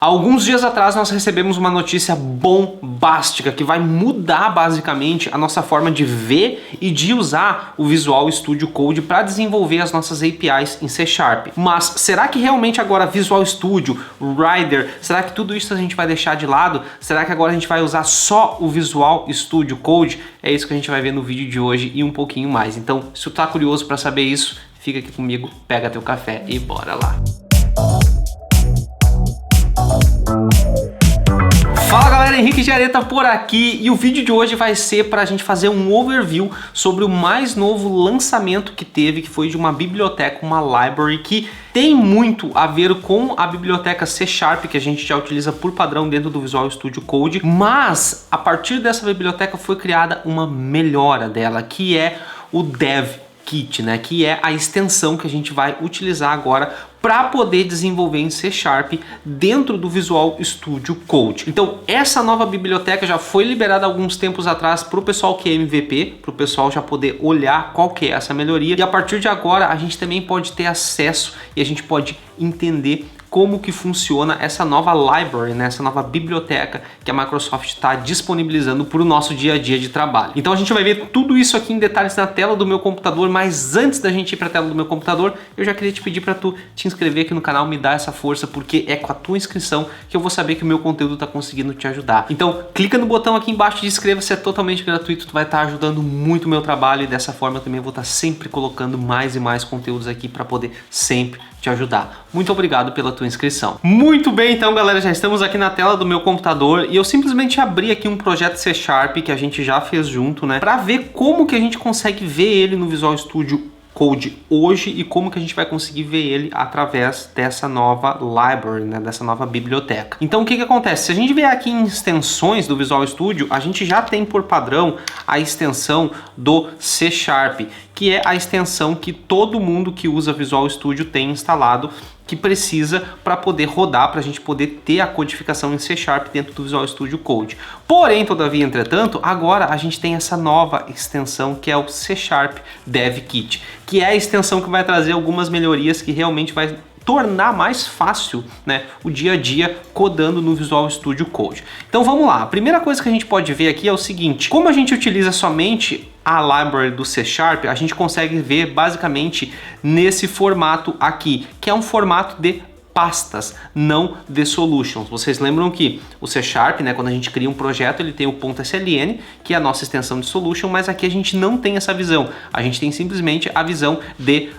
Alguns dias atrás nós recebemos uma notícia bombástica que vai mudar basicamente a nossa forma de ver e de usar o Visual Studio Code para desenvolver as nossas APIs em C#. Mas será que realmente agora Visual Studio, Rider, será que tudo isso a gente vai deixar de lado? Será que agora a gente vai usar só o Visual Studio Code? É isso que a gente vai ver no vídeo de hoje e um pouquinho mais. Então, se tu tá curioso para saber isso, fica aqui comigo, pega teu café e bora lá. Fala galera, Henrique Giareta por aqui e o vídeo de hoje vai ser para a gente fazer um overview sobre o mais novo lançamento que teve, que foi de uma biblioteca, uma library que tem muito a ver com a biblioteca C# que a gente já utiliza por padrão dentro do Visual Studio Code, mas a partir dessa biblioteca foi criada uma melhora dela, que é o DevKit, né? Que é a extensão que a gente vai utilizar agora para poder desenvolver em C# dentro do Visual Studio Code. Então essa nova biblioteca já foi liberada alguns tempos atrás para o pessoal que é MVP, para o pessoal já poder olhar qual que é essa melhoria, e a partir de agora a gente também pode ter acesso e a gente pode entender como que funciona essa nova library, né? Essa nova biblioteca que a Microsoft está disponibilizando para o nosso dia a dia de trabalho. Então a gente vai ver tudo isso aqui em detalhes na tela do meu computador, mas antes da gente ir para a tela do meu computador, eu já queria te pedir para tu te inscrever aqui no canal, me dar essa força, porque é com a tua inscrição que eu vou saber que o meu conteúdo está conseguindo te ajudar. Então clica no botão aqui embaixo de inscreva-se, é totalmente gratuito, tu vai estar ajudando muito o meu trabalho e dessa forma eu também vou estar sempre colocando mais e mais conteúdos aqui para poder sempre te ajudar. Muito obrigado pela tua inscrição. Muito bem, então galera, já estamos aqui na tela do meu computador e eu simplesmente abri aqui um projeto C# que a gente já fez junto, né, para ver como que a gente consegue ver ele no Visual Studio Code hoje e como que a gente vai conseguir ver ele através dessa nova library, né, dessa nova biblioteca. Então o que que acontece? Se a gente vier aqui em extensões do Visual Studio, a gente já tem por padrão a extensão do C#, que é a extensão que todo mundo que usa Visual Studio tem instalado, que precisa para poder rodar, para a gente poder ter a codificação em C# dentro do Visual Studio Code. Porém, todavia, entretanto, agora a gente tem essa nova extensão que é o C# DevKit, que é a extensão que vai trazer algumas melhorias que realmente vai tornar mais fácil, né, o dia a dia codando no Visual Studio Code. Então vamos lá, a primeira coisa que a gente pode ver aqui é o seguinte: como a gente utiliza somente a library do C#, a gente consegue ver basicamente nesse formato aqui, que é um formato de pastas, não de solutions. Vocês lembram que o C#, né, quando a gente cria um projeto, ele tem o .sln, que é a nossa extensão de solution, mas aqui a gente não tem essa visão, a gente tem simplesmente a visão de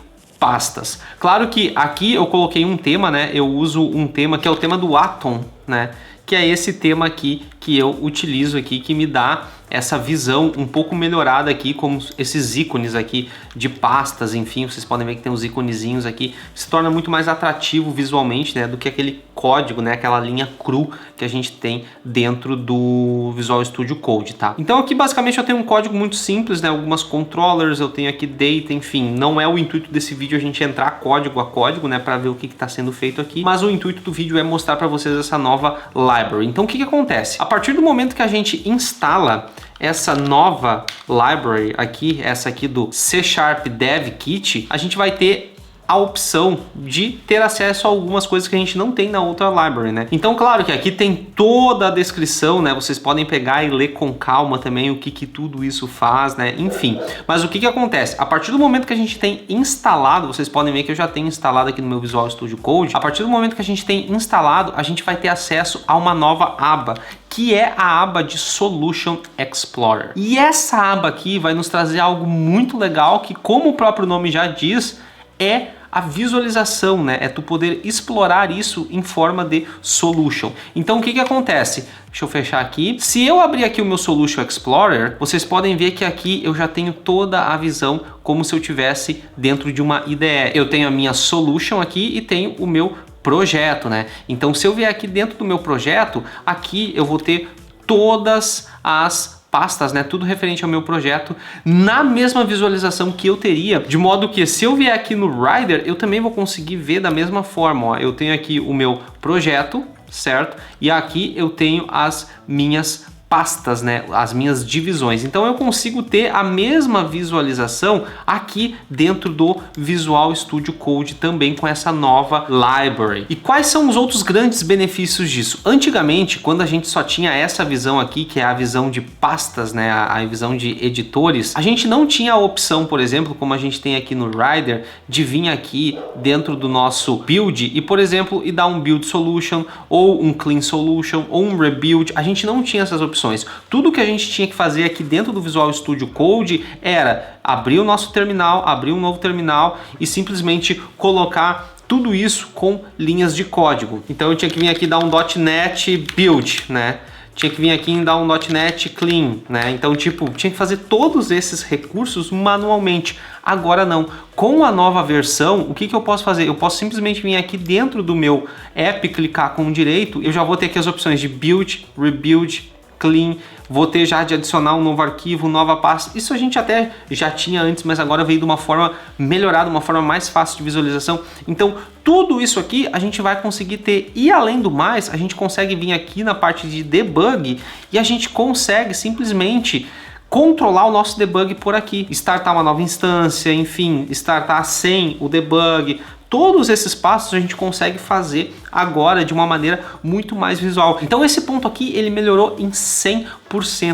pastas. Claro que aqui eu coloquei um tema, né? Eu uso um tema que é o tema do Atom, né? Que é esse tema aqui que eu utilizo aqui, que me dá essa visão um pouco melhorada aqui, como esses ícones aqui de pastas, enfim, vocês podem ver que tem os íconezinhos aqui, se torna muito mais atrativo visualmente, né, do que aquele código, né, aquela linha cru que a gente tem dentro do Visual Studio Code, tá? Então aqui basicamente eu tenho um código muito simples, né, algumas controllers, eu tenho aqui data, enfim, não é o intuito desse vídeo a gente entrar código a código, né, para ver o que está sendo feito aqui, mas o intuito do vídeo é mostrar para vocês essa nova library. Então o que que acontece? A partir do momento que a gente instala essa nova library aqui, essa aqui do C# DevKit, a gente vai ter a opção de ter acesso a algumas coisas que a gente não tem na outra library, né? Então, claro que aqui tem toda a descrição, né? Vocês podem pegar e ler com calma também o que tudo isso faz, né? Enfim, mas o que que acontece? A partir do momento que a gente tem instalado, vocês podem ver que eu já tenho instalado aqui no meu Visual Studio Code, a partir do momento que a gente tem instalado, a gente vai ter acesso a uma nova aba, que é a aba de Solution Explorer. E essa aba aqui vai nos trazer algo muito legal que, como o próprio nome já diz, é a visualização, né? É tu poder explorar isso em forma de solution. Então o que que acontece? Deixa eu fechar aqui. Se eu abrir aqui o meu Solution Explorer, vocês podem ver que aqui eu já tenho toda a visão como se eu tivesse dentro de uma IDE. Eu tenho a minha solution aqui e tenho o meu projeto, né? Então se eu vier aqui dentro do meu projeto, aqui eu vou ter todas as pastas, né, tudo referente ao meu projeto na mesma visualização que eu teria, de modo que se eu vier aqui no Rider, eu também vou conseguir ver da mesma forma, ó. Eu tenho aqui o meu projeto, certo? E aqui eu tenho as minhas pastas, né, as minhas divisões. Então eu consigo ter a mesma visualização aqui dentro do Visual Studio Code também com essa nova library. E quais são os outros grandes benefícios disso? Antigamente, quando a gente só tinha essa visão aqui, que é a visão de pastas, né, a visão de editores, a gente não tinha a opção, por exemplo, como a gente tem aqui no Rider, de vir aqui dentro do nosso build e, por exemplo, dar um build solution ou um clean solution ou um rebuild. A gente não tinha essas opções. Tudo que a gente tinha que fazer aqui dentro do Visual Studio Code era abrir o nosso terminal, abrir um novo terminal e simplesmente colocar tudo isso com linhas de código. Então eu tinha que vir aqui dar um .NET build, né? Tinha que vir aqui e dar um .NET clean, né? Então, tipo, tinha que fazer todos esses recursos manualmente. Agora não. Com a nova versão, o que eu posso fazer? Eu posso simplesmente vir aqui dentro do meu app, clicar com o direito, eu já vou ter aqui as opções de build, rebuild, clean, vou ter já de adicionar um novo arquivo, nova pasta. Isso a gente até já tinha antes, mas agora veio de uma forma melhorada, uma forma mais fácil de visualização. Então, tudo isso aqui a gente vai conseguir ter. E além do mais, a gente consegue vir aqui na parte de debug e a gente consegue simplesmente controlar o nosso debug por aqui. Startar uma nova instância, enfim, startar sem o debug. Todos esses passos a gente consegue fazer agora de uma maneira muito mais visual. Então esse ponto aqui ele melhorou em 100%.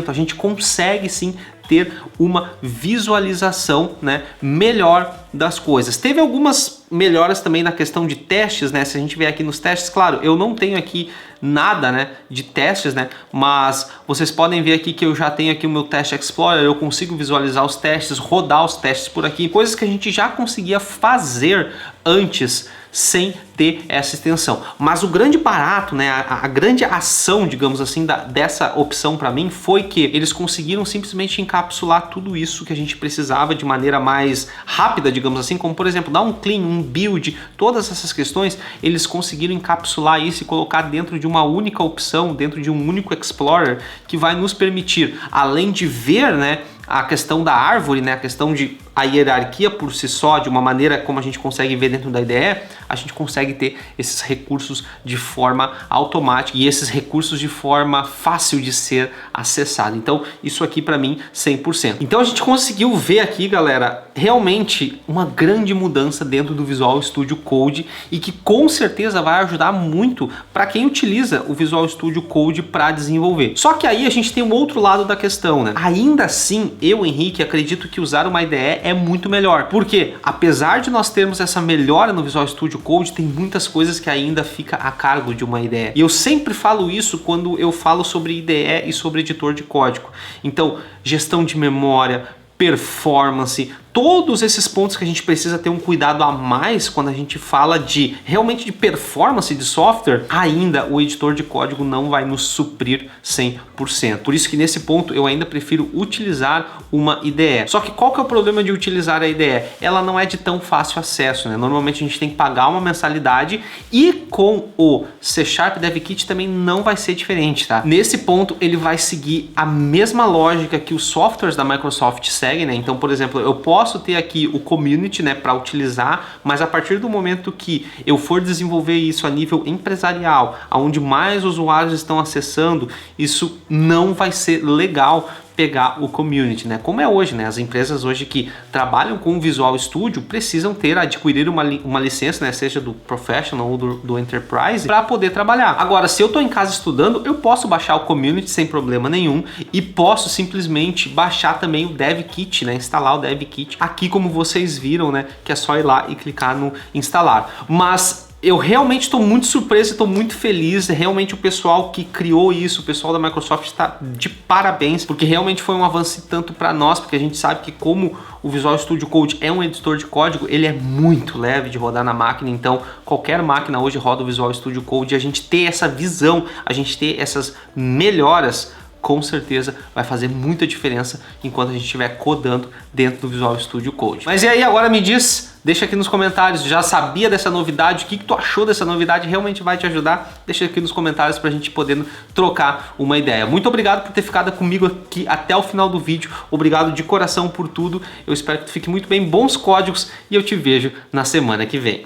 A gente consegue sim ter uma visualização, né, melhor das coisas. Teve algumas melhoras também na questão de testes, né? Se a gente vier aqui nos testes, claro, eu não tenho aqui nada, né, de testes, né? Mas vocês podem ver aqui que eu já tenho aqui o meu Test Explorer, eu consigo visualizar os testes, rodar os testes por aqui, coisas que a gente já conseguia fazer antes sem ter essa extensão. Mas o grande barato, né, a grande ação, digamos assim, dessa opção para mim foi que eles conseguiram simplesmente encapsular tudo isso que a gente precisava de maneira mais rápida, digamos assim, como por exemplo, dar um clean, um build, todas essas questões, eles conseguiram encapsular isso e colocar dentro de uma única opção, dentro de um único Explorer, que vai nos permitir, além de ver, né, a questão da árvore, né, a questão de a hierarquia por si só, de uma maneira como a gente consegue ver dentro da IDE, a gente consegue ter esses recursos de forma automática e esses recursos de forma fácil de ser acessado. Então, isso aqui para mim, 100%. Então, a gente conseguiu ver aqui, galera, realmente uma grande mudança dentro do Visual Studio Code e que com certeza vai ajudar muito para quem utiliza o Visual Studio Code para desenvolver. Só que aí a gente tem um outro lado da questão, né? Ainda assim, eu, Henrique, acredito que usar uma IDE é muito melhor, porque apesar de nós termos essa melhora no Visual Studio Code, tem muitas coisas que ainda fica a cargo de uma IDE. E eu sempre falo isso quando eu falo sobre IDE e sobre editor de código. Então, gestão de memória, performance, todos esses pontos que a gente precisa ter um cuidado a mais quando a gente fala de realmente de performance de software, ainda o editor de código não vai nos suprir 100%. Por isso que nesse ponto eu ainda prefiro utilizar uma IDE. Só que qual que é o problema de utilizar a IDE? Ela não é de tão fácil acesso, né? Normalmente a gente tem que pagar uma mensalidade e com o C# Dev Kit também não vai ser diferente, tá? Nesse ponto ele vai seguir a mesma lógica que os softwares da Microsoft seguem, né? Então, por exemplo, eu posso ter aqui o community, né, para utilizar, mas a partir do momento que eu for desenvolver isso a nível empresarial, onde mais usuários estão acessando, isso não vai ser legal pegar o community, né? Como é hoje, né? As empresas hoje que trabalham com o Visual Studio precisam adquirir uma licença, né? Seja do Professional ou do Enterprise para poder trabalhar. Agora, se eu estou em casa estudando, eu posso baixar o community sem problema nenhum e posso simplesmente baixar também o Dev Kit, né? Instalar o Dev Kit aqui, como vocês viram, né? Que é só ir lá e clicar no instalar. Mas eu realmente estou muito surpreso, estou muito feliz. Realmente o pessoal que criou isso, o pessoal da Microsoft está de parabéns, porque realmente foi um avanço tanto para nós, porque a gente sabe que como o Visual Studio Code é um editor de código, ele é muito leve de rodar na máquina, então qualquer máquina hoje roda o Visual Studio Code. E a gente ter essa visão, a gente ter essas melhoras, com certeza vai fazer muita diferença enquanto a gente estiver codando dentro do Visual Studio Code. Mas e aí, agora me diz, deixa aqui nos comentários, já sabia dessa novidade? O que tu achou dessa novidade? Realmente vai te ajudar? Deixa aqui nos comentários pra gente poder trocar uma ideia. Muito obrigado por ter ficado comigo aqui até o final do vídeo. Obrigado de coração por tudo. Eu espero que tu fique muito bem, bons códigos, e eu te vejo na semana que vem.